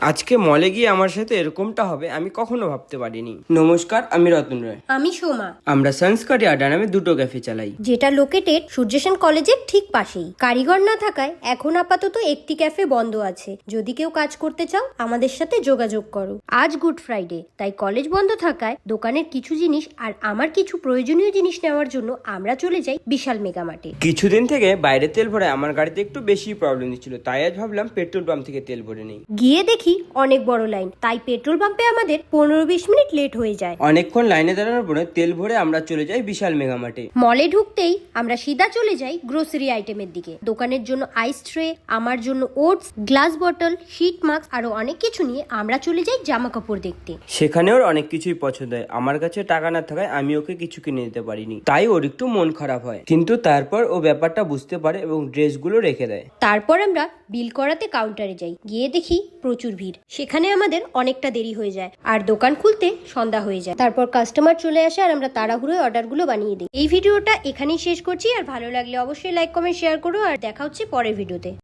আজকে মলে গিয়ে আমার সাথে এরকমটা হবে আমি কখনো ভাবতে পারিনি। নমস্কার, আমি রতন রায়। আমি সোমা। আমরা সংস্কারি আড্ডা নামে দুটো ক্যাফে চালাই, যেটা লোকেটেড সূর্যসেন কলেজের ঠিক পাশেই। কারিগর না থাকায় এখন আপাতত একটি ক্যাফে বন্ধ আছে। যদি কেউ কাজ করতে চাও আমাদের সাথে যোগাযোগ করো। আজ গুড ফ্রাইডে, তাই কলেজ বন্ধ থাকায় দোকানের কিছু জিনিস আর আমার কিছু প্রয়োজনীয় জিনিস নেওয়ার জন্য আমরা চলে যাই বিশাল মেগামার্টে। কিছুদিন থেকে বাইরে তেল ভরে আমার গাড়িতে একটু বেশি প্রবলেম দিচ্ছিল, তাই আজ ভাবলাম পেট্রোল পাম্প থেকে তেল ভরে নেই। গিয়ে দেখি অনেক বড় লাইন, তাই পেট্রোল পাম্পে আমাদের 15-20 মিনিট লেট হয়ে যায়। অনেকক্ষণ লাইনে দাঁড়ানোর পরে তেল ভরে আমরা চলে যাই বিশাল মেগামার্টে। মলে ঢুকতেই আমরা সিধা চলে যাই গ্রোসারি আইটেমের দিকে। দোকানের জন্য আইস ট্রে, আমার জন্য oats, glass bottle, sheet mask আরো অনেক কিছু নিয়ে আমরা চলে যাই জামা কাপড় দেখতে। সেখানে ওর অনেক কিছুই পছন্দ হয়, আমার কাছে টাকা না থাকায় আমি ওকে কিছু কিনে দিতে পারিনি, তাই ওর একটু মন খারাপ হয়। কিন্তু তারপর ও ব্যাপারটা বুঝতে পারে এবং ড্রেসগুলো রেখে দেয়। তারপর আমরা বিল করাতে কাউন্টারে যাই। গিয়ে দেখি প্রচুর ভিড়। সেখানে আমাদের অনেকটা দেরি হয়ে যায় আর দোকান খুলতে সন্ধ্যা হয়ে যায়। তারপর কাস্টমার চলে আসে আর আমরা তাড়াহুড়োয় অর্ডারগুলো বানিয়ে দিই। এই ভিডিওটা এখানেই শেষ করছি, আর ভালো লাগলে অবশ্যই লাইক কমেন্ট শেয়ার করো, আর দেখা হচ্ছে পরের ভিডিওতে।